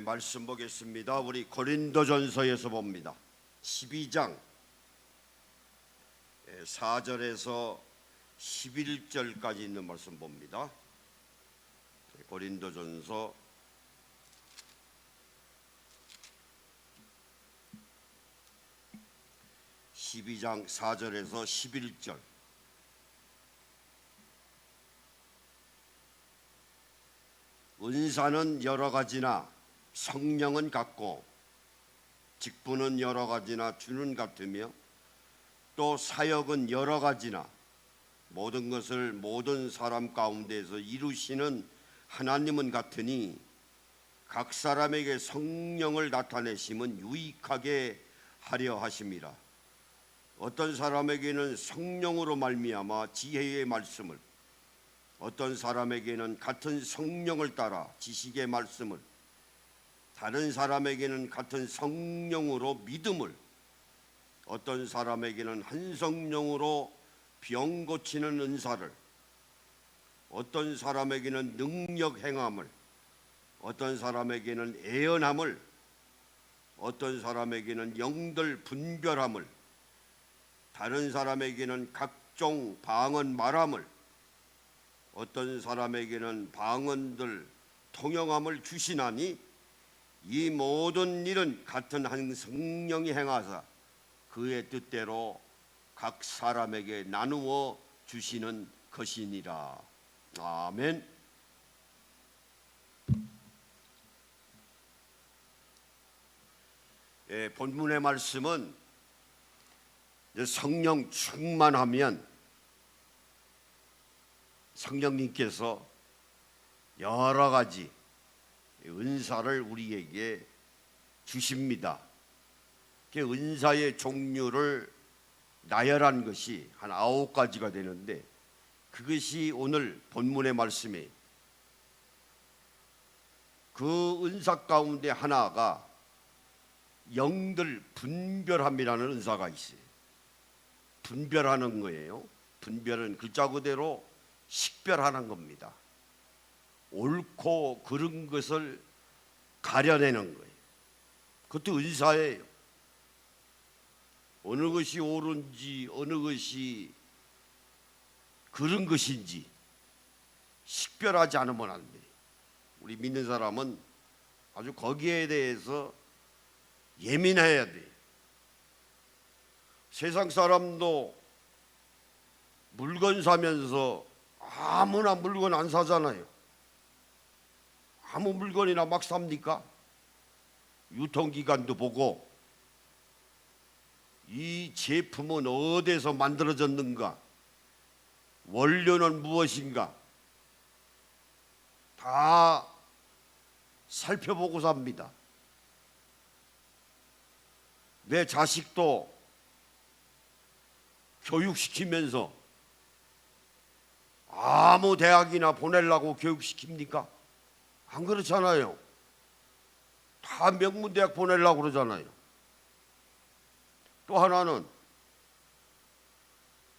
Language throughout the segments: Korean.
말씀 보겠습니다. 우리 고린도전서에서 봅니다. 12장 4절에서 11절까지 있는 말씀 봅니다. 고린도전서 12장 4절에서 11절. 은사는 여러 가지나 성령은 같고, 직분은 여러 가지나 주는 같으며, 또 사역은 여러 가지나 모든 것을 모든 사람 가운데서 이루시는 하나님은 같으니, 각 사람에게 성령을 나타내심은 유익하게 하려 하심이라. 어떤 사람에게는 성령으로 말미암아 지혜의 말씀을, 어떤 사람에게는 같은 성령을 따라 지식의 말씀을, 다른 사람에게는 같은 성령으로 믿음을, 어떤 사람에게는 한 성령으로 병 고치는 은사를, 어떤 사람에게는 능력 행함을, 어떤 사람에게는 애언함을, 어떤 사람에게는 영들 분별함을, 다른 사람에게는 각종 방언 말함을, 어떤 사람에게는 방언들 통용함을 주시나니, 이 모든 일은 같은 한 성령이 행하사 그의 뜻대로 각 사람에게 나누어 주시는 것이니라. 아멘. 본문의 말씀은 성령 충만하면 성령님께서 여러 가지 은사를 우리에게 주십니다. 그 은사의 종류를 나열한 것이 한 9가지가 되는데, 그것이 오늘 본문의 말씀이에요. 그 은사 가운데 하나가 영들 분별함이라는 은사가 있어요. 분별하는 거예요. 분별은 글자 그대로 식별하는 겁니다. 옳고 그른 것을 가려내는 거예요. 그것도 은사예요. 어느 것이 옳은지 어느 것이 그른 것인지 식별하지 않으면 안 돼요. 우리 믿는 사람은 아주 거기에 대해서 예민해야 돼요. 세상 사람도 물건 사면서 아무나 물건 안 사잖아요. 아무 물건이나 막 삽니까? 유통기간도 보고, 이 제품은 어디서 만들어졌는가, 원료는 무엇인가 다 살펴보고 삽니다. 내 자식도 교육시키면서 아무 대학이나 보내려고 교육시킵니까? 안 그렇잖아요. 다 명문대학 보내려고 그러잖아요. 또 하나는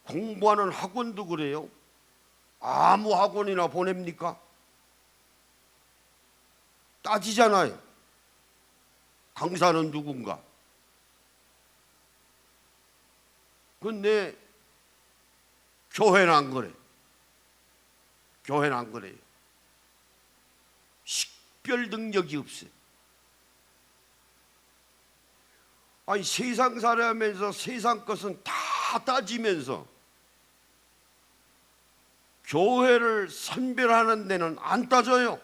공부하는 학원도 그래요. 아무 학원이나 보냅니까? 따지잖아요. 강사는 누군가. 근데 교회는 안 그래. 교회는 안 그래요. 식별 능력이 없어요. 아니, 세상 살아면서 세상 것은 다 따지면서 교회를 선별하는 데는 안 따져요.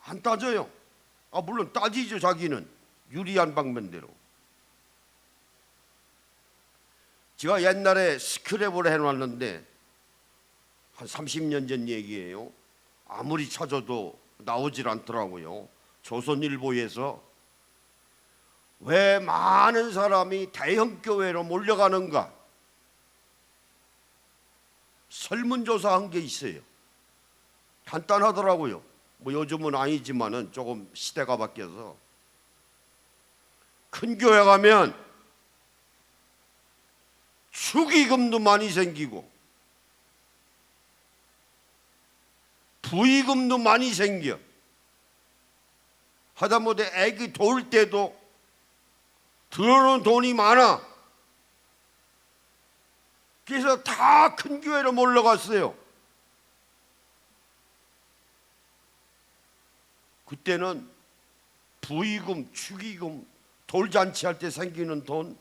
안 따져요. 물론 따지죠. 자기는 유리한 방면대로. 제가 옛날에 스크랩을 해놨는데, 한 30년 전 얘기예요. 아무리 찾아도 나오질 않더라고요. 조선일보에서 왜 많은 사람이 대형교회로 몰려가는가 설문조사한 게 있어요. 간단하더라고요. 뭐 요즘은 아니지만은 조금 시대가 바뀌어서, 큰 교회 가면 축의금도 많이 생기고 부의금도 많이 생겨. 하다못해 애기 돌 때도 들어오는 돈이 많아. 그래서 다 큰 교회로 몰려갔어요. 그때는 부의금, 축의금, 돌잔치 할 때 생기는 돈,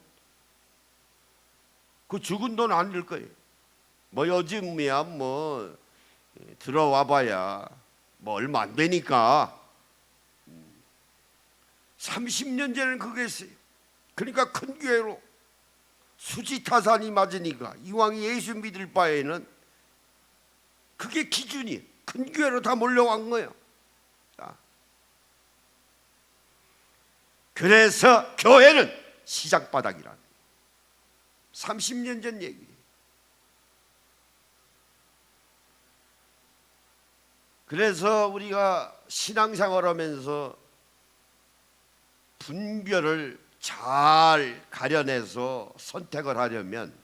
그 죽은 돈 아닐 거예요. 뭐 요즘이야 뭐 들어와 봐야 뭐 얼마 안 되니까. 30년 전에는 그랬어요. 그러니까 큰 교회로 수지타산이 맞으니까 이왕 예수 믿을 바에는 그게 기준이에요. 큰 교회로 다 몰려간 거예요. 그래서 교회는 시장바닥이라는 30년 전 얘기예요. 그래서 우리가 신앙생활하면서 분별을 잘 가려내서 선택을 하려면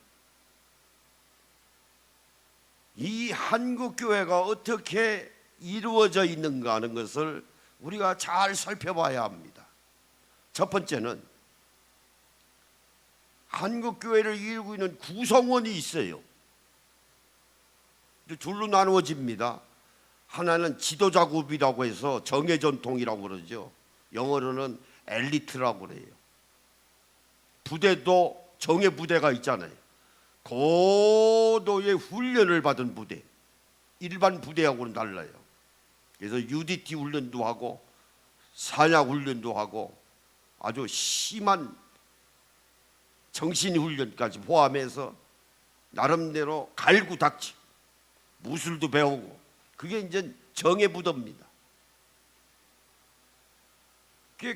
이 한국교회가 어떻게 이루어져 있는가 하는 것을 우리가 잘 살펴봐야 합니다. 첫 번째는 한국교회를 이루고 있는 구성원이 있어요. 둘로 나누어집니다. 하나는 지도자급이라고 해서 정예전통이라고 그러죠. 영어로는 엘리트라고 그래요. 부대도 정예 부대가 있잖아요. 고도의 훈련을 받은 부대, 일반 부대하고는 달라요. 그래서 UDT 훈련도 하고 사냥 훈련도 하고 아주 심한 정신 훈련까지 포함해서 나름대로 갈구닥치 무술도 배우고, 그게 이제 정예 부대입니다.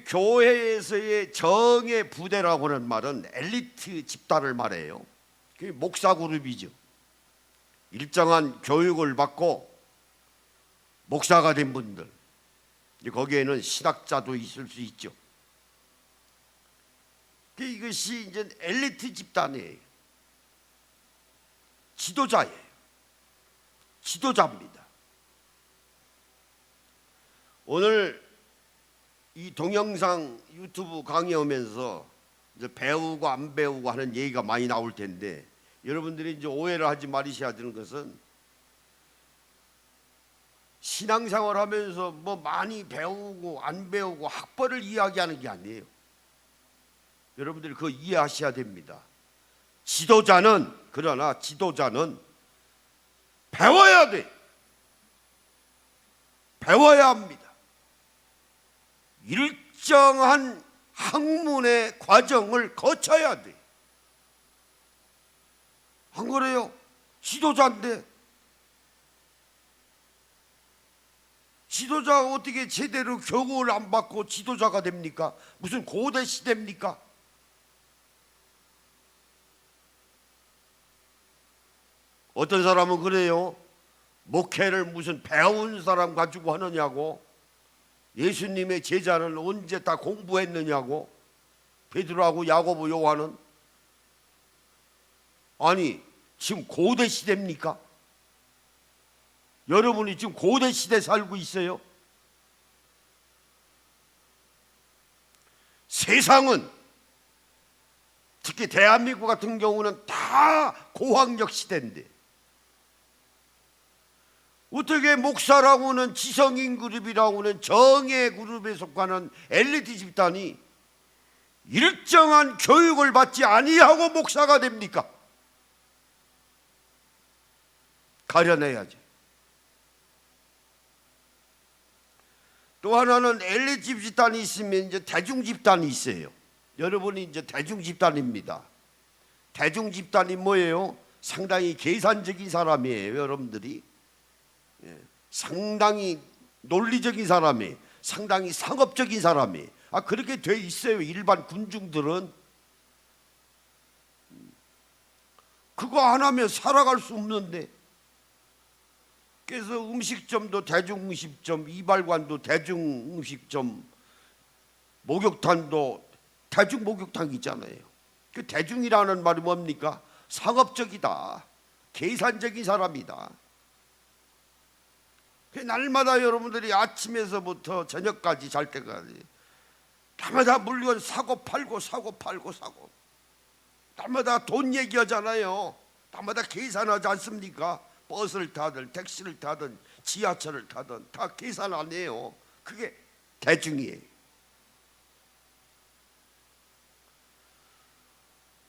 교회에서의 정예 부대라고 하는 말은 엘리트 집단을 말해요. 그게 목사 그룹이죠. 일정한 교육을 받고 목사가 된 분들, 거기에는 신학자도 있을 수 있죠. 이것이 이제 엘리트 집단이에요. 지도자예요. 지도자입니다. 오늘 이 동영상 유튜브 강의하면서 이제 배우고 안 배우고 하는 얘기가 많이 나올 텐데, 여러분들이 이제 오해를 하지 말으셔야 되는 것은 신앙생활 하면서 뭐 많이 배우고 안 배우고 학벌을 이야기하는 게 아니에요. 여러분들이 그거 이해하셔야 됩니다. 그러나 지도자는 배워야 돼. 배워야 합니다. 일정한 학문의 과정을 거쳐야 돼. 안 그래요? 지도자인데. 지도자가 어떻게 제대로 교육을 안 받고 지도자가 됩니까? 무슨 고대 시대입니까? 어떤 사람은 그래요. 목회를 무슨 배운 사람 가지고 하느냐고. 예수님의 제자는 언제 다 공부했느냐고. 베드로하고 야고보 요한은. 아니, 지금 고대 시대입니까? 여러분이 지금 고대 시대 살고 있어요? 세상은, 특히 대한민국 같은 경우는 다 고학력 시대인데 어떻게 목사라고는 지성인 그룹이라고는 정예 그룹에 속하는 엘리트 집단이 일정한 교육을 받지 아니하고 목사가 됩니까? 가려내야지. 또 하나는 엘리트 집단이 있으면 이제 대중 집단이 있어요. 여러분이 이제 대중 집단입니다. 대중 집단이 뭐예요? 상당히 계산적인 사람이에요. 여러분들이 상당히 논리적인 사람이, 상당히 상업적인 사람이, 그렇게 돼 있어요. 일반 군중들은 그거 안 하면 살아갈 수 없는데. 그래서 음식점도 대중음식점, 이발관도 대중음식점, 목욕탕도 대중목욕탕 있잖아요. 그 대중이라는 말이 뭡니까? 상업적이다, 계산적인 사람이다. 날마다 여러분들이 아침에서부터 저녁까지 잘 때까지 날마다 물건 사고 팔고 사고 팔고 사고, 날마다 돈 얘기하잖아요. 날마다 계산하지 않습니까? 버스를 타든 택시를 타든 지하철을 타든 다 계산 안 해요. 그게 대중이에요.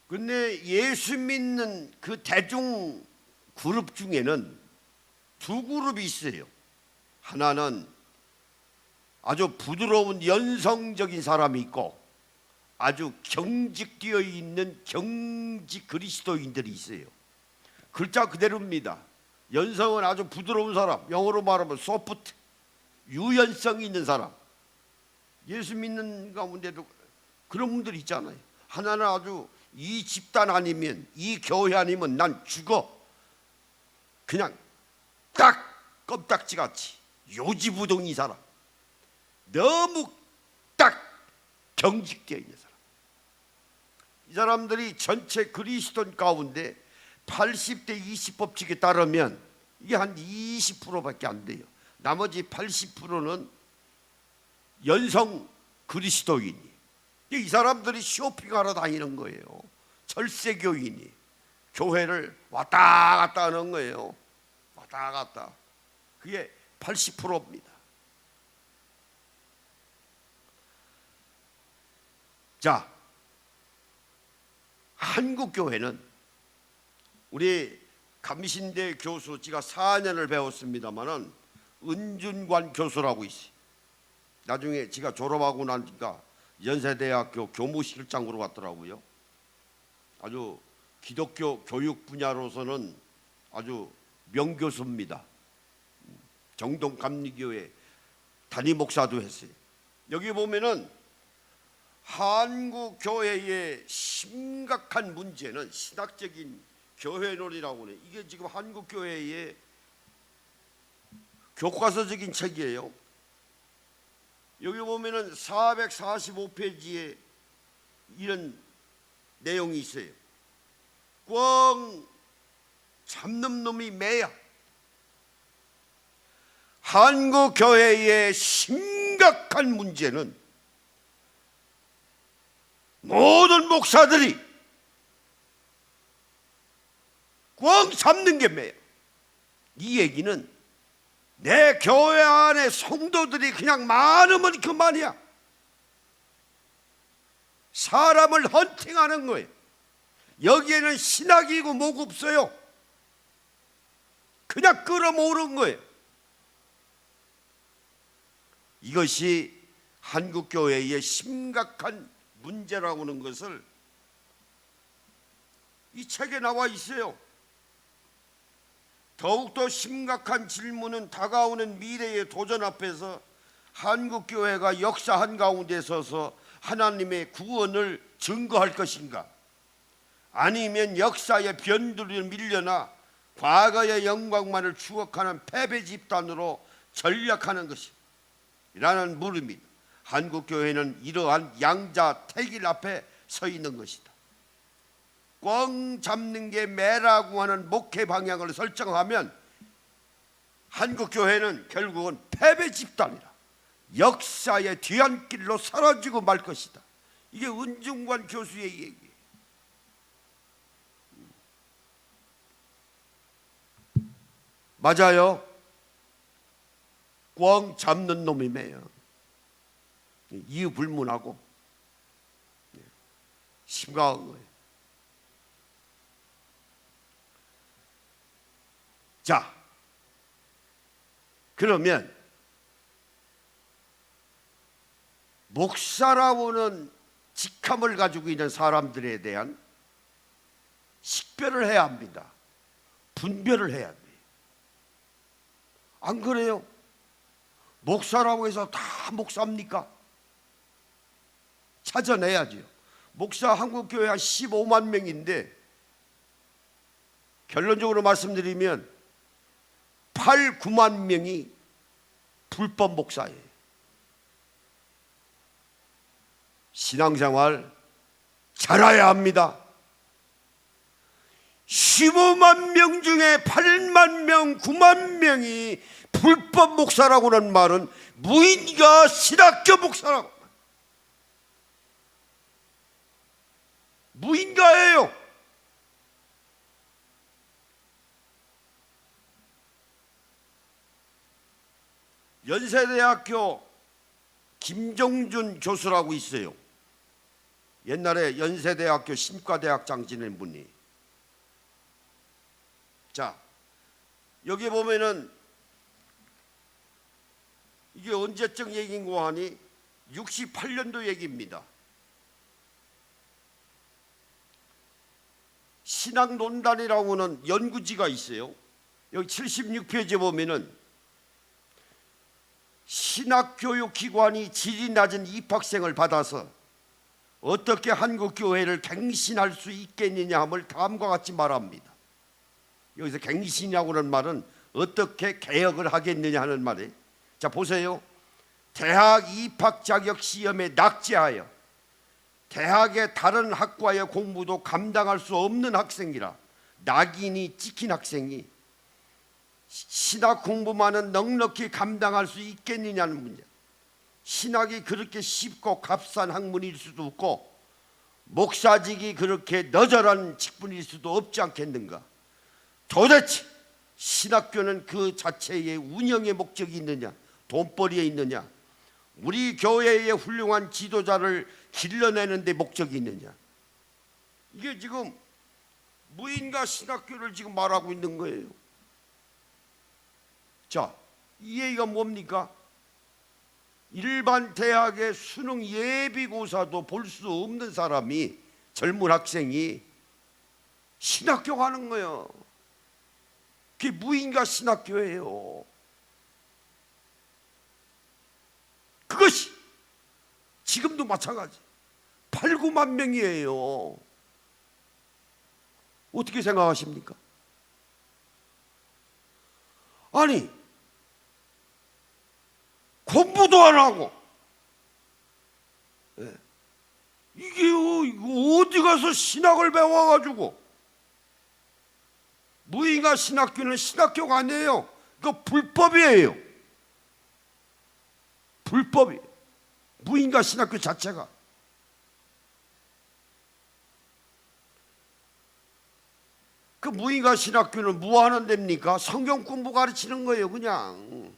근데 예수 믿는 그 대중 그룹 중에는 두 그룹이 있어요. 하나는 아주 부드러운 연성적인 사람이 있고 아주 경직되어 있는 경직 그리스도인들이 있어요. 글자 그대로입니다. 연성은 아주 부드러운 사람, 영어로 말하면 소프트, 유연성 있는 사람. 예수 믿는 가운데도 그런 분들이 있잖아요. 하나는 아주 이 집단 아니면, 이 교회 아니면 난 죽어, 그냥 딱 껌딱지같이 요지부동이 사람, 너무 딱 경직되어 있는 사람. 이 사람들이 전체 그리스도인 가운데 80대 20 법칙에 따르면 이게 한 20%밖에 안 돼요. 나머지 80%는 연성 그리스도인이. 이 사람들이 쇼핑하러 다니는 거예요. 철새교인이 교회를 왔다 갔다 하는 거예요. 왔다 갔다. 그게 80%입니다. 자, 한국교회는 우리 감신대 교수, 제가 4년을 배웠습니다마는 은준관 교수라고 있어요. 나중에 제가 졸업하고 나니까 연세대학교 교무실장으로 갔더라고요. 아주 기독교 교육 분야로서는 아주 명교수입니다. 정동감리교회 담임 목사도 했어요. 여기 보면은 한국 교회의 심각한 문제는 신학적인 교회론이라고 하네. 이게 지금 한국 교회의 교과서적인 책이에요. 여기 보면은 445페이지에 이런 내용이 있어요. 꽝 잡는 놈이 매야. 한국 교회의 심각한 문제는 모든 목사들이 꽝 잡는 게 매야. 이 얘기는 내 교회 안에 성도들이 그냥 많으면 그만이야. 사람을 헌팅하는 거예요. 여기에는 신학이고 뭐고 없어요. 그냥 끌어모으는 거예요. 이것이 한국교회의 심각한 문제라고 하는 것을 이 책에 나와 있어요. 더욱더 심각한 질문은 다가오는 미래의 도전 앞에서 한국교회가 역사 한가운데 서서 하나님의 구원을 증거할 것인가, 아니면 역사의 변두리를 밀려나 과거의 영광만을 추억하는 패배 집단으로 전락하는 것인가 라는 물음입니다. 한국교회는 이러한 양자택일 앞에 서 있는 것이다. 꽝 잡는 게 매라고 하는 목회 방향을 설정하면 한국교회는 결국은 패배 집단이라 역사의 뒤안길로 사라지고 말 것이다. 이게 은중관 교수의 얘기예요. 맞아요. 꽝 잡는 놈이 매요. 이유 불문하고 심각한 거예요. 자, 그러면 목사라고는 직함을 가지고 있는 사람들에 대한 식별을 해야 합니다. 분별을 해야 돼요. 안 그래요? 목사라고 해서 다 목사입니까? 찾아내야죠. 목사 한국교회 한 15만 명인데 결론적으로 말씀드리면 8, 9만 명이 불법 목사예요. 신앙생활 잘해야 합니다. 15만 명 중에 8만 명, 9만 명이 불법 목사라고 하는 말은 무인가 신학교 목사라고. 무인가예요. 연세대학교 김정준 교수라고 있어요. 옛날에 연세대학교 신과대학장 지낸 분이. 자, 여기 보면은 이게 언제적 얘기인고 하니 68년도 얘기입니다. 신학논단이라고 하는 연구지가 있어요. 여기 76페이지에 보면은 신학교육기관이 질이 낮은 입학생을 받아서 어떻게 한국교회를 갱신할 수 있겠느냐 함을 다음과 같이 말합니다. 여기서 갱신이라고 하는 말은 어떻게 개혁을 하겠느냐 하는 말이에요. 자, 보세요. 대학 입학 자격 시험에 낙제하여 대학의 다른 학과의 공부도 감당할 수 없는 학생이라 낙인이 찍힌 학생이 신학 공부만은 넉넉히 감당할 수 있겠느냐는 문제. 신학이 그렇게 쉽고 값싼 학문일 수도 없고 목사직이 그렇게 너절한 직분일 수도 없지 않겠는가. 도대체 신학교는 그 자체의 운영의 목적이 있느냐, 돈벌이에 있느냐, 우리 교회의 훌륭한 지도자를 길러내는 데 목적이 있느냐. 이게 지금 무인가 신학교를 지금 말하고 있는 거예요. 자, 이 얘기가 뭡니까? 일반 대학의 수능 예비고사도 볼 수 없는 사람이, 젊은 학생이 신학교 가는 거예요. 그게 무인가 신학교예요. 그것이 지금도 마찬가지 8, 9만 명이에요. 어떻게 생각하십니까? 아니, 공부도 안 하고 이게 이거 어디 가서 신학을 배워가지고. 무인가 신학교는 신학교가 아니에요. 이거 불법이에요. 불법이. 무인가 신학교 자체가. 그 무인가 신학교는 뭐 하는 데입니까? 성경 공부 가르치는 거예요. 그냥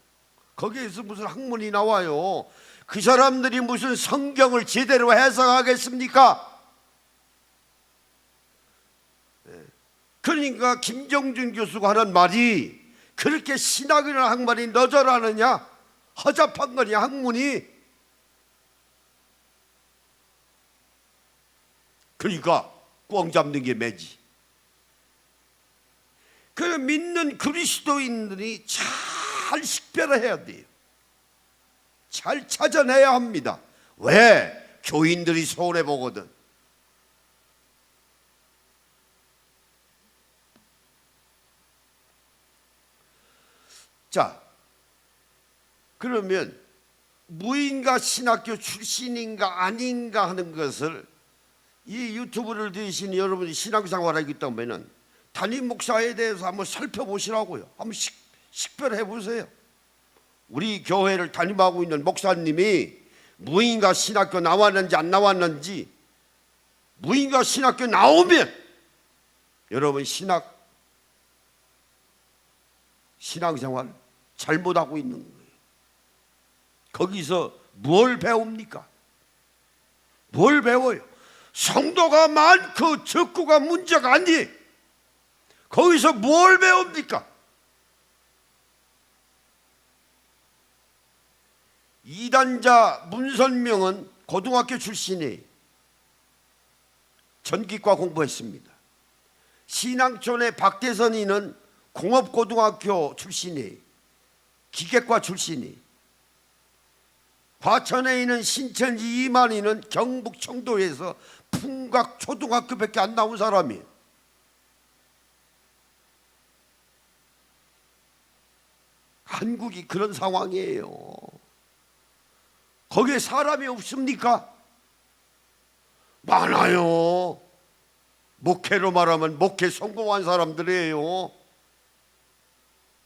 거기에서 무슨 학문이 나와요. 그 사람들이 무슨 성경을 제대로 해석하겠습니까? 그러니까 김정준 교수가 하는 말이 그렇게 신학이라는 학문이 너절하느냐, 허접한 거냐 학문이. 그러니까 꽝 잡는 게 매지. 그 믿는 그리스도인들이 잘 식별해야 돼요. 잘 찾아내야 합니다. 왜? 교인들이 손해보거든. 자, 그러면 무인가 신학교 출신인가 아닌가 하는 것을 이 유튜브를 들으시는 여러분이 신앙생활하기 때문에 담임 목사에 대해서 한번 살펴보시라고요. 한번 식별해 보세요. 우리 교회를 담임하고 있는 목사님이 무인가 신학교 나왔는지 안 나왔는지. 무인가 신학교 나오면 여러분 신앙생활 잘못하고 있는 거예요. 거기서 뭘 배웁니까? 뭘 배워요? 성도가 많고 적고가 문제가 아니에요. 거기서 뭘 배웁니까? 이단자 문선명은 고등학교 출신이에요. 전기과 공부했습니다. 신앙촌의 박대선이는 공업고등학교 출신이에요. 기계과 출신이에요. 과천에 있는 신천지 이만희는 경북 청도에서 풍각초등학교밖에 안 나온 사람이에요. 한국이 그런 상황이에요. 거기에 사람이 없습니까? 많아요. 목회로 말하면 목회 성공한 사람들이에요.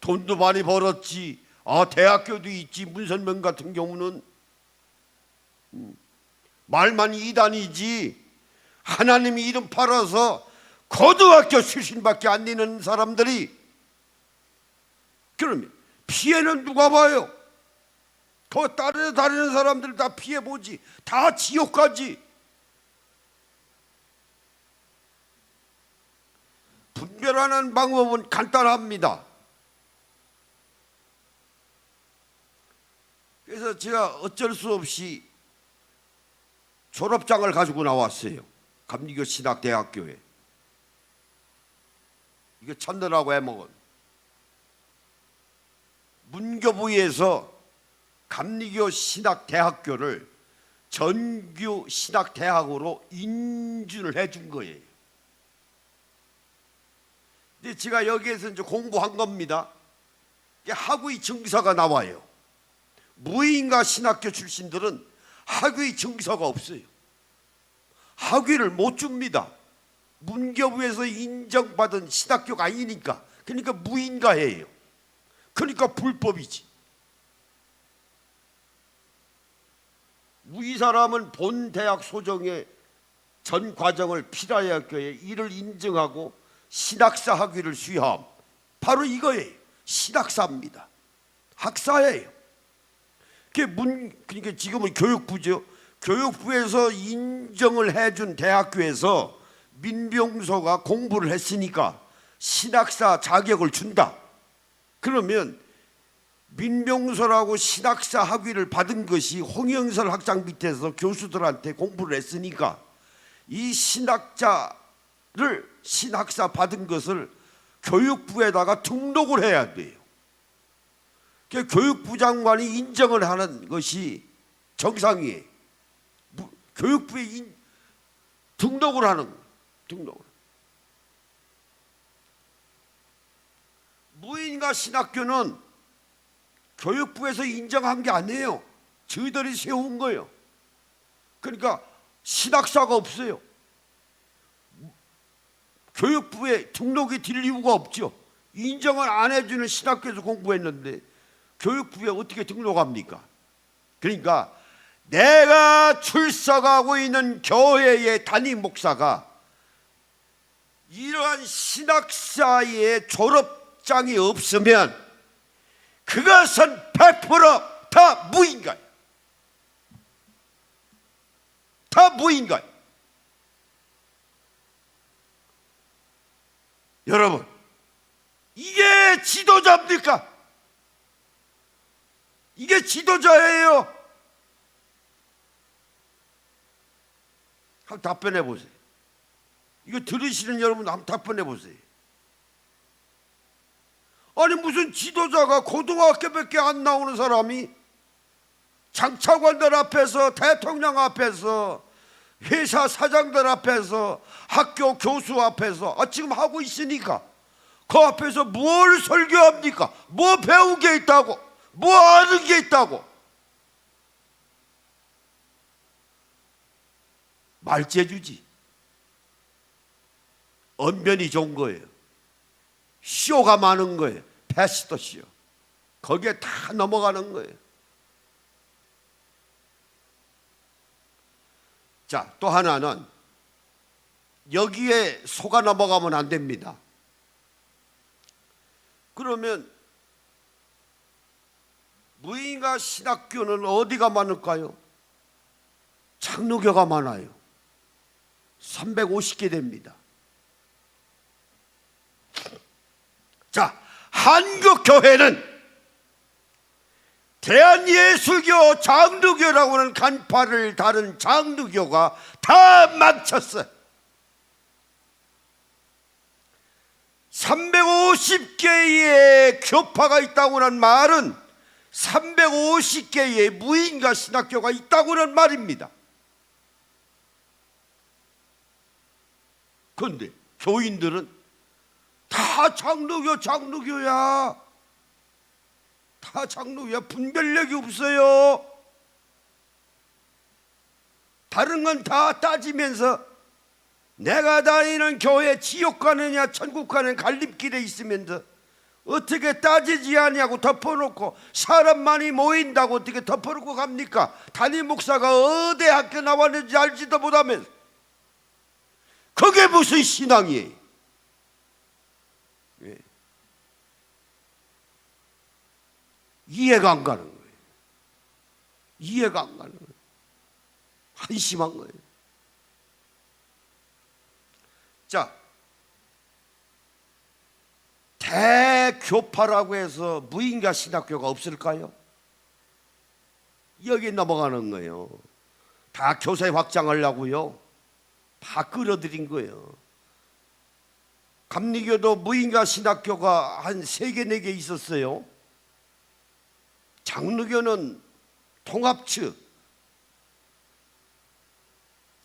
돈도 많이 벌었지. 대학교도 있지. 문선명 같은 경우는 말만 이단이지. 하나님이 이름 팔아서 고등학교 출신밖에 안 되는 사람들이, 그러면 피해는 누가 봐요? 그 다른 사람들 다 피해 보지. 다 지옥 가지. 분별하는 방법은 간단합니다. 그래서 제가 어쩔 수 없이 졸업장을 가지고 나왔어요. 감리교 신학대학교에. 이거 찾느라고 해먹은. 문교부에서 감리교 신학대학교를 전교 신학대학으로 인준을 해준 거예요. 근데 제가 여기에서 이제 공부한 겁니다. 학위 증서가 나와요. 무인가 신학교 출신들은 학위 증서가 없어요. 학위를 못 줍니다. 문교부에서 인정받은 신학교가 아니니까. 그러니까 무인가예요. 그러니까 불법이지. 이 사람은 본 대학 소정의 전 과정을 필하여학교에 이를 인정하고 신학사 학위를 수여함. 바로 이거예요. 신학사입니다. 학사예요. 그러니까 지금은 교육부죠. 교육부에서 인정을 해준 대학교에서 민병소가 공부를 했으니까 신학사 자격을 준다. 그러면 민병소라고 신학사 학위를 받은 것이 홍영설 학장 밑에서 교수들한테 공부를 했으니까 이 신학자를 신학사 받은 것을 교육부에다가 등록을 해야 돼요. 교육부 장관이 인정을 하는 것이 정상이에요. 교육부에 등록을 하는 거예요. 등록을. 무인가 신학교는 교육부에서 인정한 게 아니에요. 저희들이 세운 거예요. 그러니까 신학사가 없어요. 교육부에 등록이 될 이유가 없죠. 인정을 안 해주는 신학교에서 공부했는데 교육부에 어떻게 등록합니까? 그러니까 내가 출석하고 있는 교회의 담임 목사가 이러한 신학사의 졸업장이 없으면 그것은 100%다 무인가요. 다 무인가요. 여러분, 이게 지도자입니까? 이게 지도자예요. 한번 답변해 보세요. 이거 들으시는 여러분 한번 답변해 보세요. 아니 무슨 지도자가 고등학교밖에 안 나오는 사람이 장차관들 앞에서, 대통령 앞에서, 회사 사장들 앞에서, 학교 교수 앞에서 지금 하고 있으니까 그 앞에서 뭘 설교합니까? 뭐 배운 게 있다고? 뭐 아는 게 있다고? 말재주지. 언변이 좋은 거예요. 쇼가 많은 거예요. 패스트 쇼. 거기에 다 넘어가는 거예요. 자, 또 하나는 여기에 속아 넘어가면 안 됩니다. 그러면 무인가 신학교는 어디가 많을까요? 장로교가 많아요. 350개 됩니다. 자, 한국교회는 대한예수교, 장로교라고 하는 간파를 다른 장로교가 다 망쳤어요. 350개의 교파가 있다고 하는 말은 350개의 무인가 신학교가 있다고 하는 말입니다. 그런데 교인들은 다 장로교야. 다 장로교야. 분별력이 없어요. 다른 건 다 따지면서 내가 다니는 교회 지옥 가느냐 천국 가는 갈림길에 있으면서 어떻게 따지지 않냐고 덮어놓고 사람 많이 모인다고 어떻게 덮어놓고 갑니까? 담임 목사가 어디 학교 나왔는지 알지도 못하면서 그게 무슨 신앙이에요? 예. 이해가 안 가는 거예요. 이해가 안 가는 거예요. 한심한 거예요. 자, 대교파라고 해서 무인가 신학교가 없을까요? 여기 넘어가는 거예요. 다 교세 확장하려고요. 다 끌어들인 거예요. 감리교도 무인가 신학교가 한 3개, 4개 있었어요. 장로교는 통합측,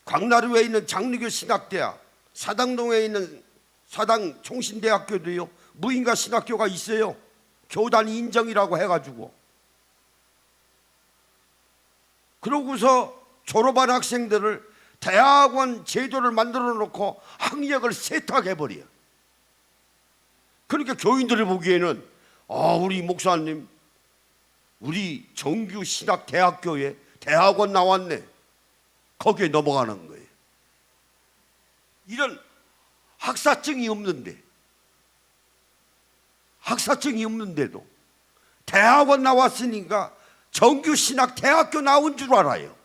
광나루에 있는 장로교 신학대학, 사당동에 있는 사당 총신대학교도요 무인가 신학교가 있어요. 교단 인정이라고 해가지고. 그러고서 졸업한 학생들을 대학원 제도를 만들어 놓고 학력을 세탁해버려. 그러니까 교인들이 보기에는 우리 목사님 우리 정규 신학대학교에 대학원 나왔네, 거기에 넘어가는 거예요. 이런 학사증이 없는데도 대학원 나왔으니까 정규 신학 대학교 나온 줄 알아요.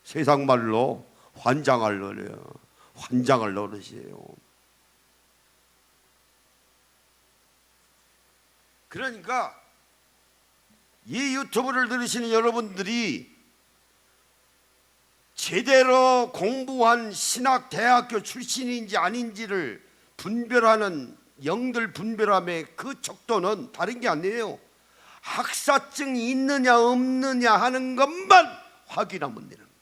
세상 말로 환장할 노릇이에요. 그러니까 이 유튜브를 들으시는 여러분들이 제대로 공부한 신학대학교 출신인지 아닌지를 분별하는 영들 분별함의 그 척도는 다른 게 아니에요. 학사증이 있느냐 없느냐 하는 것만 확인하면 되는 거예요.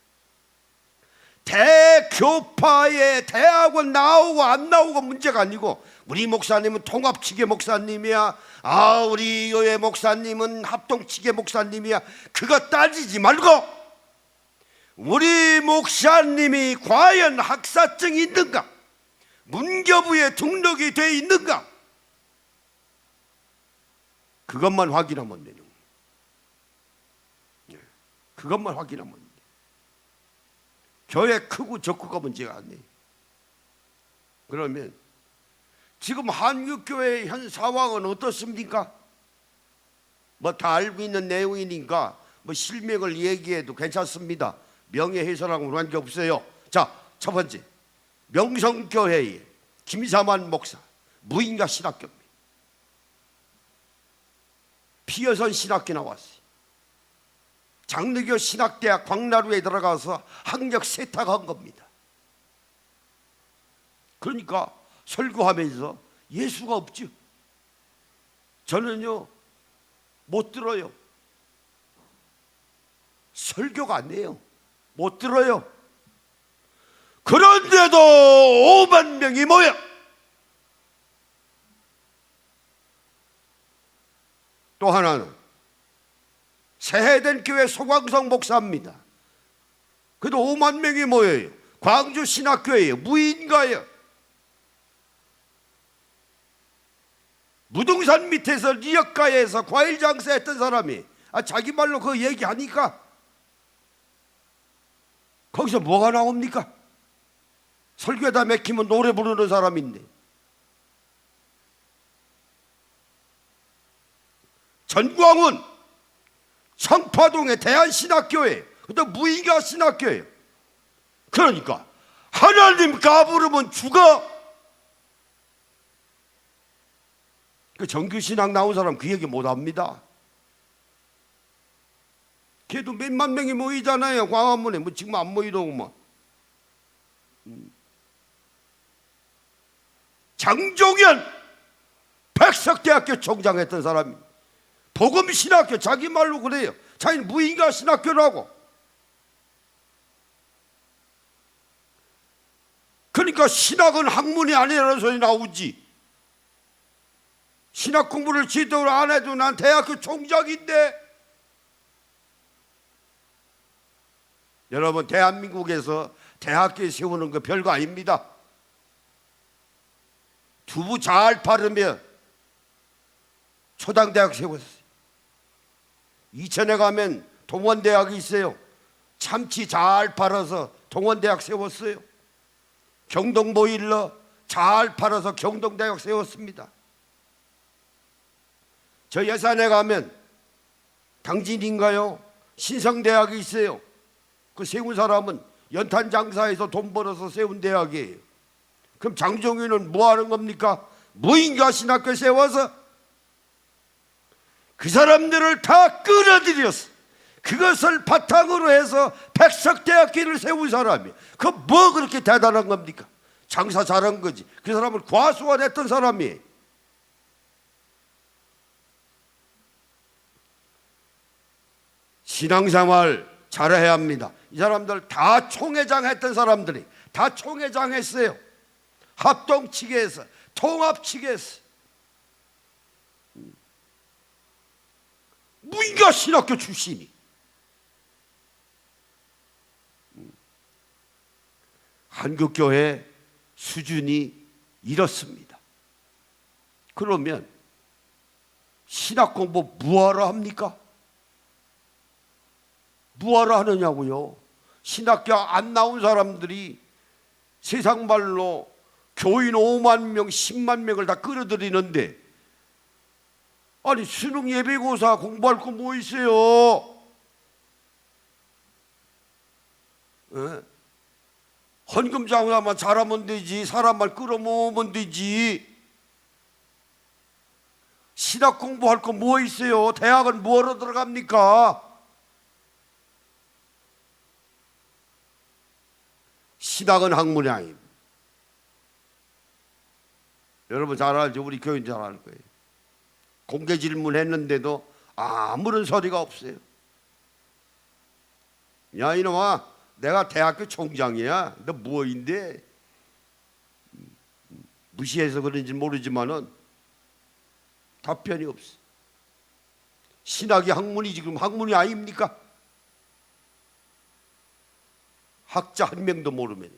대교파에 대학원 나오고 안 나오고 문제가 아니고, 우리 목사님은 통합치계 목사님이야, 우리 교회 목사님은 합동치계 목사님이야, 그거 따지지 말고 우리 목사님이 과연 학사증이 있는가, 문교부에 등록이 돼 있는가, 그것만 확인하면 되는 거예요. 그것만 확인하면 돼요. 교회 크고 적고가 문제가 아니에요. 그러면 지금 한국교회의 현 상황은 어떻습니까? 뭐 다 알고 있는 내용이니까 뭐 실명을 얘기해도 괜찮습니다. 명예훼손하고는 관계없어요. 자, 첫 번째, 명성교회의 김사만 목사 무인가 신학교입니다. 피여선 신학교 나왔어요. 장로교 신학대학 광나루에 들어가서 학력 세탁한 겁니다. 그러니까 설교하면서 예수가 없죠. 저는요 못 들어요. 설교가 안 돼요. 못 들어요. 그런데도 5만 명이 모여. 또 하나는 새해된 교회 소광성 목사입니다. 그래도 5만 명이 모여요. 광주 신학교예요. 무인가예요. 무등산 밑에서 리역가에서 과일 장사했던 사람이 자기 말로 그 얘기하니까 거기서 뭐가 나옵니까? 설교에다 맥히면 노래 부르는 사람인데. 전광훈 청파동의 대한신학교에, 또 무인가 신학교예요. 그러니까 하나님 까부르면 죽어. 그 정규신학 나온 사람 그 얘기 못합니다. 걔도 몇만 명이 모이잖아요. 광화문에. 뭐 지금 안 모이더구만. 장종현 백석대학교 총장했던 사람이 복음신학교, 자기 말로 그래요. 자기는 무인가 신학교라고. 그러니까 신학은 학문이 아니라는 소리 나오지. 신학 공부를 제대로 안 해도 난 대학교 총장인데 여러분, 대한민국에서 대학교 세우는 거 별거 아닙니다. 두부 잘 바르면 초당대학 세웠어요. 이천에 가면 동원대학이 있어요. 참치 잘 팔아서 동원대학 세웠어요. 경동보일러 잘 팔아서 경동대학 세웠습니다. 저 예산에 가면 당진인가요? 신성대학이 있어요. 그 세운 사람은 연탄장사에서 돈 벌어서 세운 대학이에요. 그럼 장종윤은 뭐 하는 겁니까? 무인가 신학교 세워서 그 사람들을 다 끌어들였어. 그것을 바탕으로 해서 백석대학교를 세운 사람이, 그 뭐 그렇게 대단한 겁니까? 장사 잘한 거지. 그 사람을 과수원했던 사람이에요. 신앙생활 잘해야 합니다. 이 사람들 다 총회장 했던 사람들이 다 총회장 했어요. 합동치계에서, 통합치계에서. 무인가 신학교 출신이. 한국교회 수준이 이렇습니다. 그러면 신학 공부 뭐하러 합니까? 뭐하러 하느냐고요. 신학교 안 나온 사람들이 세상 말로 교인 5만 명, 10만 명을 다 끌어들이는데, 아니 수능 예비고사 공부할 거 뭐 있어요? 예? 헌금 장사만 잘하면 되지, 사람만 끌어모으면 되지. 신학 공부할 거 뭐 있어요? 대학은 뭐하러 들어갑니까? 신학은 학문이 아닙니다. 여러분 잘 알죠? 우리 교인 잘 알 거예요. 공개 질문했는데도 아무런 소리가 없어요. 야 이놈아, 내가 대학교 총장이야. 너 뭐인데? 무시해서 그런지 모르지만은 답변이 없어. 신학이 학문이 지금 학문이 아닙니까? 학자 한 명도 모르면.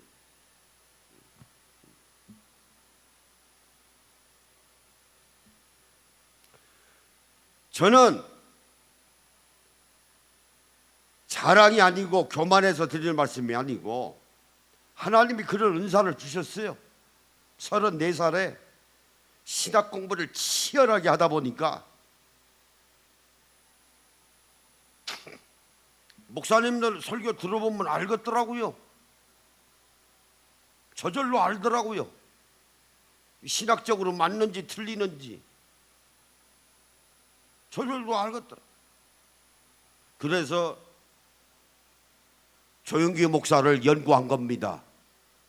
저는 자랑이 아니고 교만해서 드리는 말씀이 아니고, 하나님이 그런 은사를 주셨어요. 34살에 신학 공부를 치열하게 하다 보니까 목사님들 설교 들어보면 알겠더라고요. 저절로 알더라고요. 신학적으로 맞는지 틀리는지 저절로 알겠더라. 그래서 조영기 목사를 연구한 겁니다.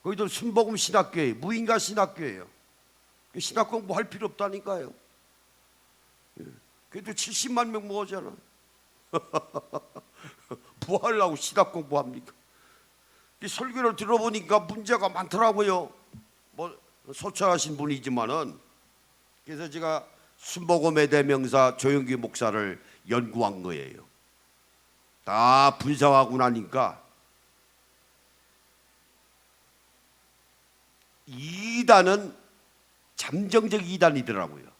거기도 순복음 신학교예요. 무인가 신학교예요. 신학 공부할 필요 없다니까요. 그래도 70만 명 모으잖아. 뭐 하려고 신학 공부합니까? 이 설교를 들어보니까 문제가 많더라고요. 뭐 소처하신 분이지만은. 그래서 제가 순복음의 대명사 조영기 목사를 연구한 거예요. 다 분석하고 나니까 이단은 잠정적 이단이더라고요.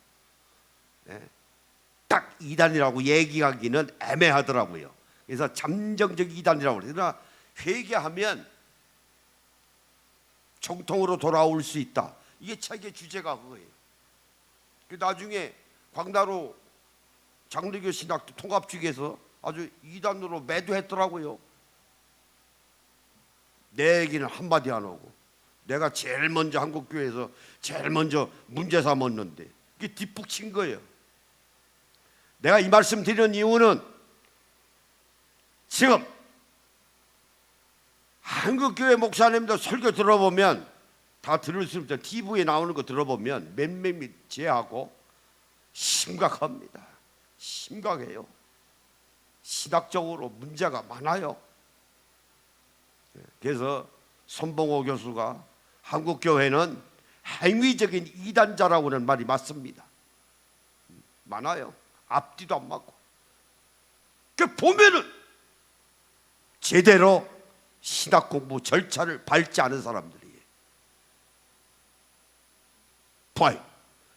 딱 이단이라고 얘기하기는 애매하더라고요. 그래서 잠정적 이단이라고 그래요. 그러나 회개하면 정통으로 돌아올 수 있다. 이게 책의 주제가 그거예요. 나중에 광나루 장로교 신학교 통합주기에서 아주 이단으로 매도했더라고요. 내 얘기는 한마디 안 하고, 내가 제일 먼저 한국교회에서 제일 먼저 문제 삼았는데 이게 뒷북친 거예요. 내가 이 말씀 드리는 이유는 지금 한국교회 목사님들 설교 들어보면 다 들을 수 없죠. TV에 나오는 거 들어보면 몇몇이 제하고 심각합니다. 심각해요. 신학적으로 문제가 많아요. 그래서 손봉호 교수가 한국교회는 행위적인 이단자라고 하는 말이 맞습니다. 많아요. 앞뒤도 안 맞고. 그 보면은 제대로 신학 공부 절차를 밟지 않은 사람들이에요. 봐요.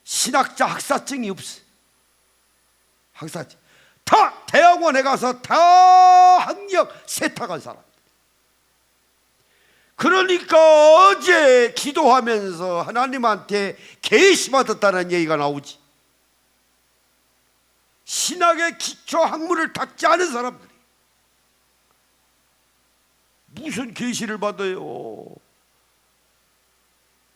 신학자 학사증이 없어요. 학사증. 다 대학원에 가서 다 학력 세탁한 사람. 그러니까 어제 기도하면서 하나님한테 계시받았다는 얘기가 나오지. 신학의 기초 학문을 닦지 않은 사람들이 무슨 계시를 받아요?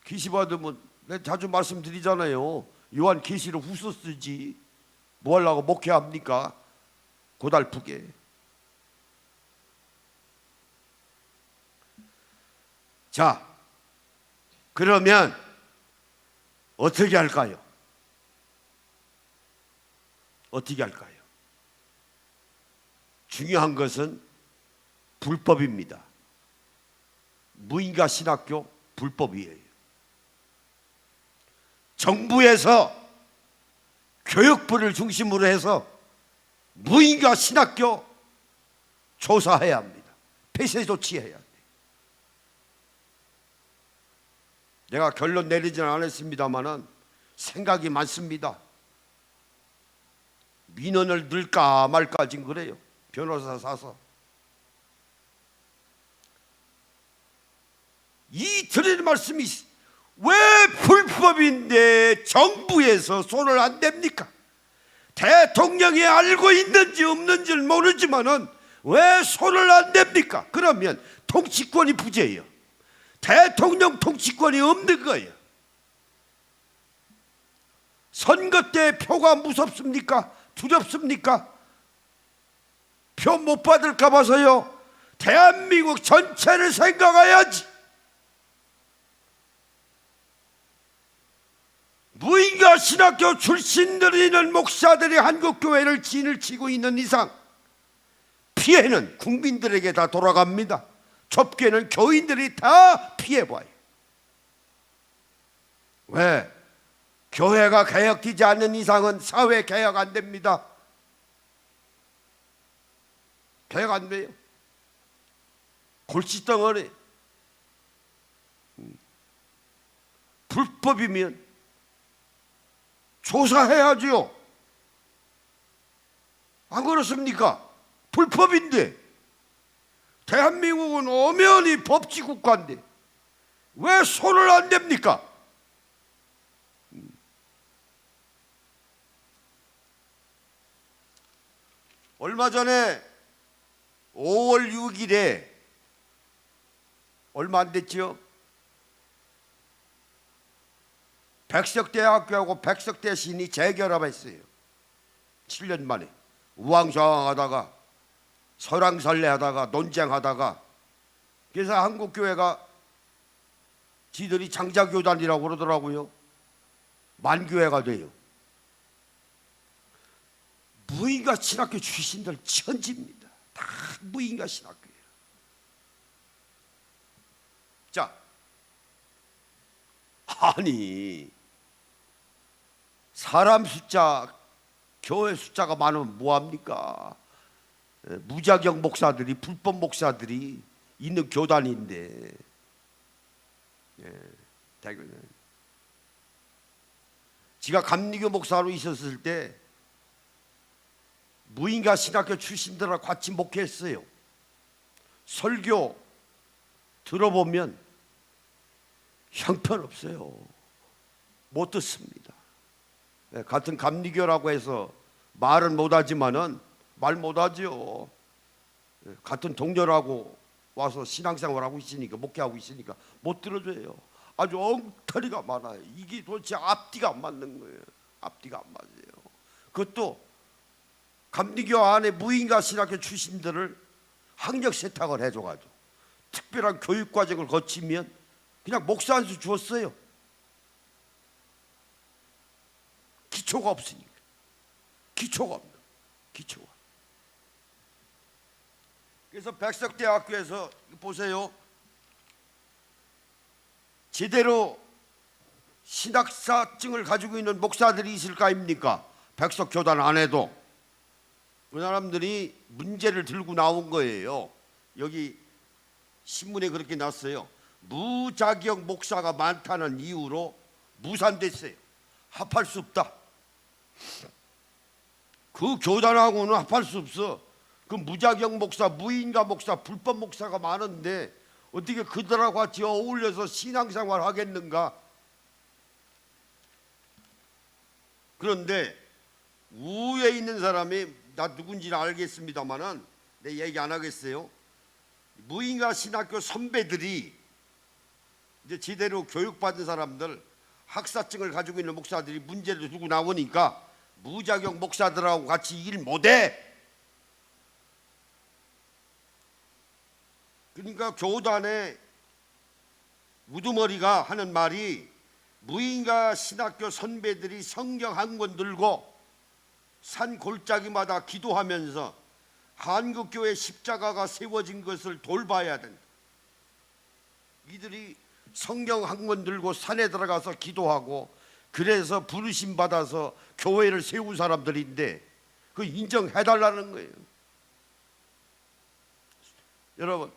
계시 받으면 내가 자주 말씀드리잖아요. 요한 계시를 후서 쓰지 뭐 하려고 목회합니까? 고달프게. 자, 그러면 어떻게 할까요? 어떻게 할까요? 중요한 것은 불법입니다. 무인가 신학교 불법이에요. 정부에서 교육부를 중심으로 해서 무인가 신학교 조사해야 합니다. 폐쇄 조치해야 합니다. 내가 결론 내리지는 않았습니다만은 생각이 많습니다. 민원을 넣을까 말까 지금 그래요. 변호사 사서. 이 드리는 말씀이 왜 불법인데 정부에서 손을 안 댑니까? 대통령이 알고 있는지 없는지는 모르지만은 왜 손을 안 댑니까? 그러면 통치권이 부재예요. 대통령 통치권이 없는 거예요. 선거 때 표가 무섭습니까? 두렵습니까? 표 못 받을까 봐서요. 대한민국 전체를 생각해야지. 무인가 신학교 출신들이 있는 목사들이 한국교회를 진을 치고 있는 이상 피해는 국민들에게 다 돌아갑니다. 좁게는 교인들이 다 피해봐요. 왜? 교회가 개혁되지 않는 이상은 사회 개혁 안 됩니다. 개혁 안 돼요. 골칫덩어리. 불법이면 조사해야죠. 안 그렇습니까? 불법인데. 대한민국은 엄연히 법치국가인데 왜 손을 안 댑니까? 얼마 전에 5월 6일에 얼마 안 됐죠? 백석대학교하고 백석대신이 재결합했어요. 7년 만에 우왕좌왕하다가 설왕설래하다가 논쟁하다가 그래서 한국교회가 지들이 장자교단이라고 그러더라고요. 만교회가 돼요. 무인가 신학교 출신들 천지입니다. 다 무인가 신학교예요. 자, 아니 사람 숫자 교회 숫자가 많으면 뭐합니까? 무자격 목사들이 불법 목사들이 있는 교단인데 제가 감리교 목사로 있었을 때 무인가 신학교 출신들하고 같이 목회했어요. 설교 들어보면 형편없어요. 못 듣습니다. 같은 감리교라고 해서 말은 못하지만은 말 못하죠. 같은 동료라고 와서 신앙생활하고 있으니까 목회하고 있으니까 못 들어줘요. 아주 엉터리가 많아요. 이게 도대체 앞뒤가 안 맞는 거예요. 앞뒤가 안 맞아요. 그것도 감리교 안에 무인가 신학교 출신들을 학력 세탁을 해줘가지고 특별한 교육 과정을 거치면 그냥 목사 한 수 주었어요. 기초가 없으니까. 기초가 없는 기초가. 그래서 백석대학교에서 보세요. 제대로 신학사증을 가지고 있는 목사들이 있을까 아닙니까? 백석교단 안에도 그 사람들이 문제를 들고 나온 거예요. 여기 신문에 그렇게 났어요. 무자격 목사가 많다는 이유로 무산됐어요. 합할 수 없다. 그 교단하고는 합할 수 없어. 그 무자격 목사, 무인가 목사, 불법 목사가 많은데 어떻게 그들하고 같이 어울려서 신앙생활 하겠는가? 그런데 우에 있는 사람이, 나 누군지는 알겠습니다만은 내 얘기 안 하겠어요. 무인가 신학교 선배들이 이제 제대로 교육받은 사람들, 학사증을 가지고 있는 목사들이 문제를 두고 나오니까 무자격 목사들하고 같이 일 못해. 그러니까 교단의 우두머리가 하는 말이, 무인가 신학교 선배들이 성경 한 권 들고 산 골짜기마다 기도하면서 한국교회 십자가가 세워진 것을 돌봐야 된다. 이들이 성경 한 권 들고 산에 들어가서 기도하고 그래서 부르심 받아서 교회를 세운 사람들인데 그 인정해달라는 거예요. 여러분,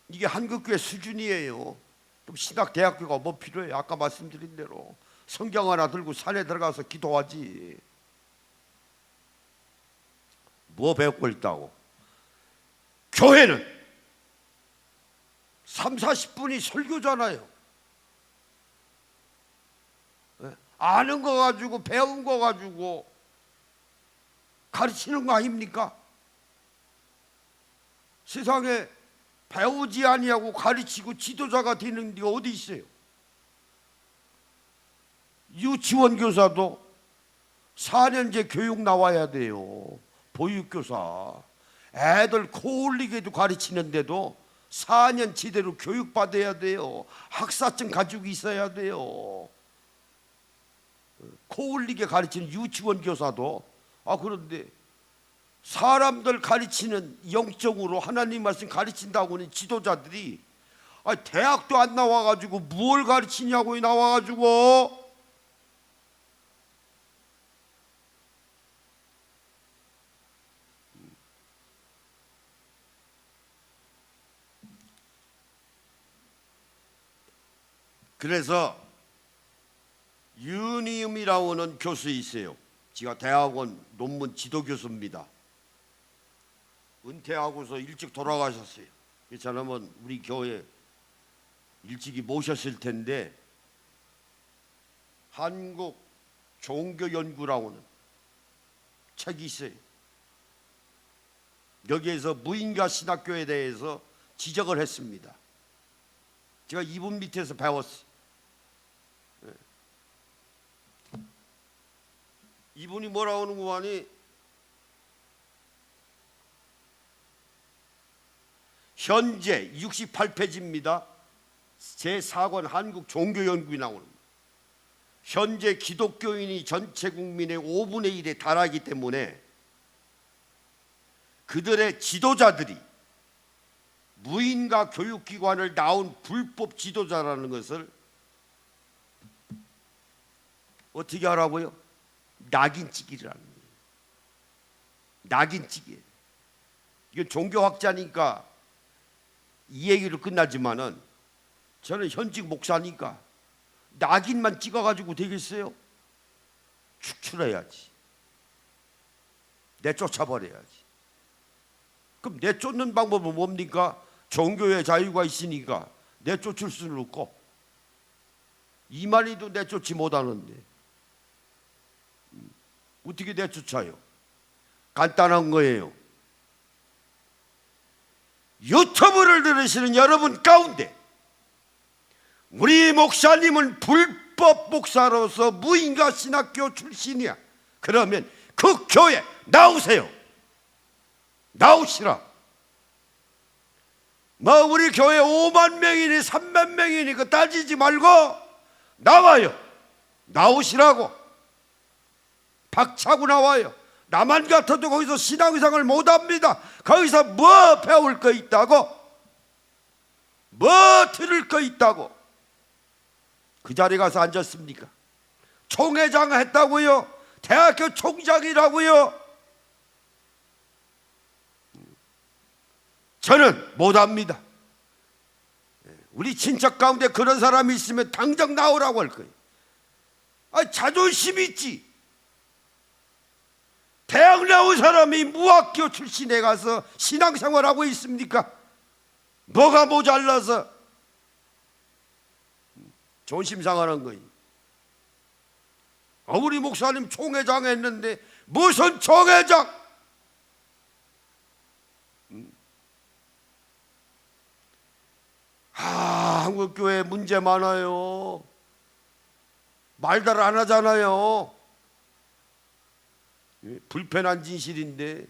이게 한국교회 수준이에요. 좀 신학대학교가 뭐 필요해요? 아까 말씀드린 대로 성경 하나 들고 산에 들어가서 기도하지. 뭐 배우고 있다고? 교회는 3, 40분이 설교잖아요. 아는 거 가지고 배운 거 가지고 가르치는 거 아닙니까? 세상에 배우지 아니하고 가르치고 지도자가 되는 데가 어디 있어요? 유치원 교사도 4년제 교육 나와야 돼요. 보육교사. 애들 코 올리게도 가르치는데도 4년 제대로 교육받아야 돼요. 학사증 가지고 있어야 돼요. 코 올리게 가르치는 유치원 교사도. 그런데 사람들 가르치는, 영적으로 하나님 말씀 가르친다고는 지도자들이 대학도 안 나와가지고 뭘 가르치냐고 나와가지고. 그래서 유니움이라고 하는 교수 있어요. 제가 대학원 논문 지도 교수입니다. 은퇴하고서 일찍 돌아가셨어요. 이 사람은 우리 교회 일찍이 모셨을 텐데, 한국 종교연구라고 하는 책이 있어요. 여기에서 무인가 신학교에 대해서 지적을 했습니다. 제가 이분 밑에서 배웠어요. 이분이 뭐라고 하는 거 하니, 현재 68페이지입니다. 제4권 한국 종교연구에 나오는, 현재 기독교인이 전체 국민의 5분의 1에 달하기 때문에 그들의 지도자들이 무인가 교육기관을 나온 불법 지도자라는 것을 어떻게 하라고요? 낙인찍기라는 거예요. 낙인찍기. 이건 종교학자니까 이 얘기로 끝나지만은, 저는 현직 목사니까 낙인만 찍어가지고 되겠어요? 축출해야지. 내쫓아버려야지. 그럼 내쫓는 방법은 뭡니까? 종교의 자유가 있으니까 내쫓을 수는 없고, 이만희도 내쫓지 못하는데 어떻게 내쫓아요? 간단한 거예요. 유튜브를 들으시는 여러분 가운데 우리 목사님은 불법 목사로서 무인가 신학교 출신이야. 그러면 그 교회 나오세요. 나오시라. 뭐 우리 교회 5만 명이니 3만 명이니 그 따지지 말고 나와요. 나오시라고. 박차고 나와요. 나만 같아도 거기서 신앙생활을 못합니다. 거기서 뭐 배울 거 있다고? 뭐 들을 거 있다고? 그 자리에 가서 앉았습니까? 총회장 했다고요? 대학교 총장이라고요? 저는 못합니다. 우리 친척 가운데 그런 사람이 있으면 당장 나오라고 할 거예요. 자존심 있지. 대학 나온 사람이 무학교 출신에 가서 신앙생활하고 있습니까? 뭐가 모자라서 존심 상하는 거예요. 우리 목사님 총회장 했는데 무슨 총회장? 한국교회 문제 많아요. 말들 안 하잖아요. 불편한 진실인데,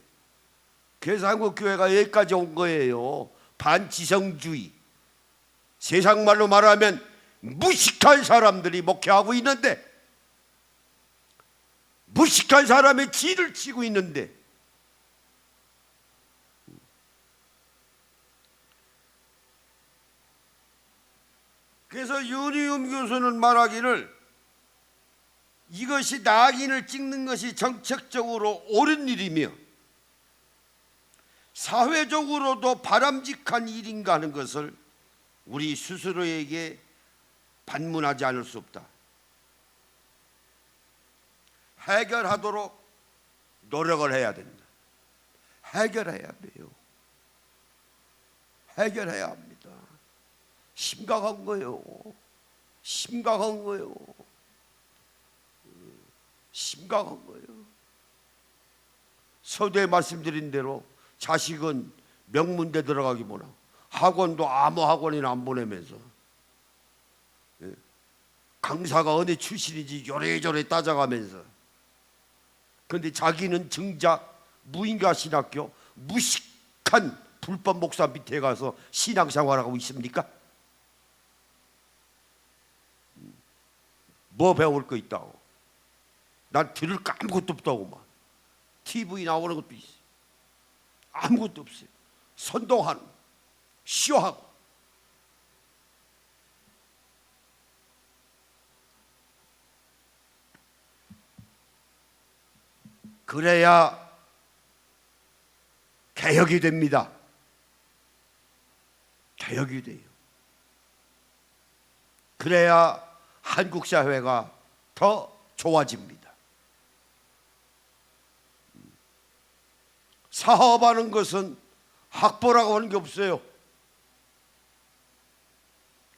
그래서 한국교회가 여기까지 온 거예요. 반지성주의, 세상 말로 말하면 무식한 사람들이 목회하고 있는데, 무식한 사람의 지를 치고 있는데, 그래서 윤희움 교수는 말하기를 이것이 낙인을 찍는 것이 정책적으로 옳은 일이며 사회적으로도 바람직한 일인가 하는 것을 우리 스스로에게 반문하지 않을 수 없다. 해결하도록 노력을 해야 된다. 해결해야 돼요. 해결해야 합니다. 심각한 거예요. 심각한 거예요. 심각한 거예요. 서두에 말씀드린 대로 자식은 명문대 들어가기 뭐나 학원도 아무 학원이나 안 보내면서 강사가 어느 출신인지 요래조래 따져가면서, 그런데 자기는 정작 무인가 신학교 무식한 불법 목사 밑에 가서 신앙생활하고 있습니까? 뭐 배울 거 있다고? 난 들을 거 아무것도 없다고만. TV 나오는 것도 있어. 아무것도 없어요. 선동하는, 쇼하고. 그래야 개혁이 됩니다. 개혁이 돼요. 그래야 한국 사회가 더 좋아집니다. 사업하는 것은 학벌하고 하는 게 없어요.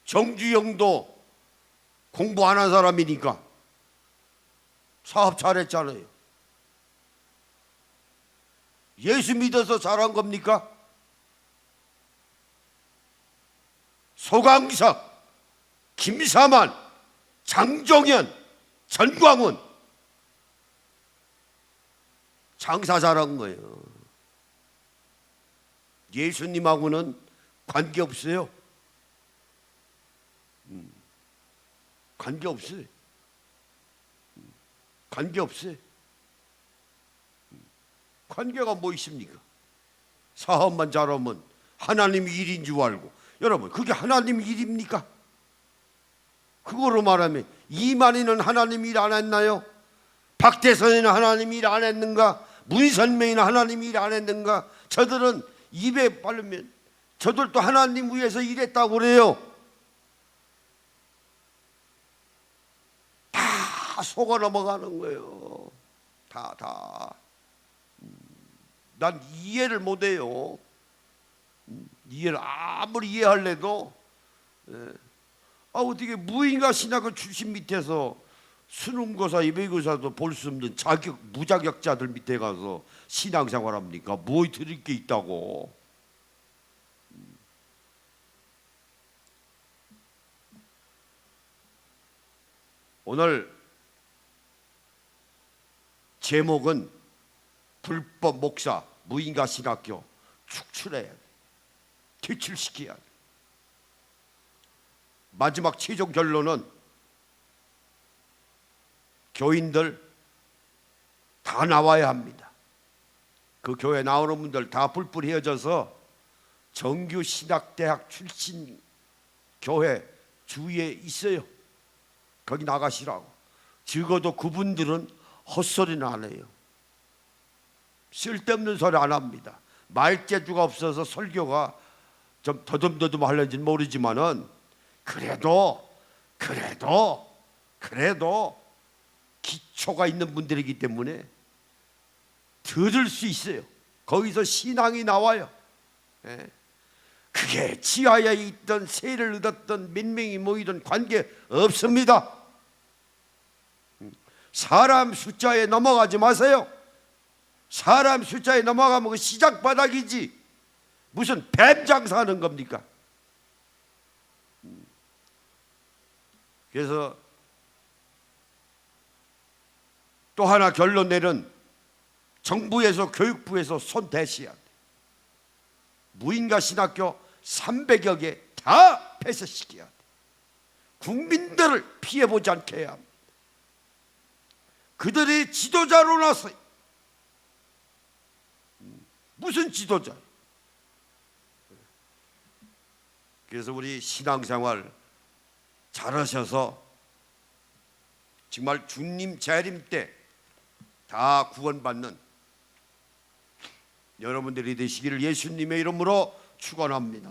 정주영도 공부 안 한 사람이니까 사업 잘했잖아요. 예수 믿어서 잘한 겁니까? 소강석, 김사만, 장종현, 전광훈 장사 잘한 거예요. 예수님하고는 관계없어요. 관계없어요. 관계없어요. 관계가 뭐 있습니까? 사업만 잘하면 하나님 일인 줄 알고. 여러분, 그게 하나님 일입니까? 그거로 말하면 이만희는 하나님 일 안 했나요? 박대선이는 하나님 일 안 했는가? 문선명이는 하나님 일 안 했는가? 저들은 입에 바르면 저들도 하나님 위해서 일했다고 그래요. 다 속아 넘어가는 거예요. 다. 난 이해를 못해요. 이해를 아무리 이해할래도 어떻게 무인가 신학을 출신 밑에서 수능고사, 예비고사도 볼 수 없는 무자격자들 밑에 가서 신앙생활합니까? 뭐 드릴 게 있다고. 오늘 제목은 불법 목사, 무인가 신학교 축출해야 돼. 퇴출시켜야 돼. 마지막 최종 결론은 교인들 다 나와야 합니다. 그 교회 나오는 분들 다 뿔뿔이 헤어져서 정규 신학대학 출신 교회 주위에 있어요. 거기 나가시라고. 적어도 그분들은 헛소리는 안 해요. 쓸데없는 소리 안 합니다. 말재주가 없어서 설교가 좀 더듬더듬 하려는지는 모르지만은 그래도 기초가 있는 분들이기 때문에 들을 수 있어요. 거기서 신앙이 나와요. 예. 그게 지하에 있던 세를 얻었던 몇 명이 모이던 관계 없습니다. 사람 숫자에 넘어가지 마세요. 사람 숫자에 넘어가면 그 시작 바닥이지 무슨 뱀 장사하는 겁니까? 그래서 또 하나 결론 내는 정부에서 교육부에서 손 대셔야 돼. 무인가 신학교 300여 개 다 폐쇄시켜야 돼. 국민들을 피해보지 않게 해야 합니다. 그들이 지도자로 나서 무슨 지도자? 그래서 우리 신앙생활 잘하셔서 정말 주님 재림 때 다 구원받는 여러분들이 되시기를 예수님의 이름으로 축원합니다.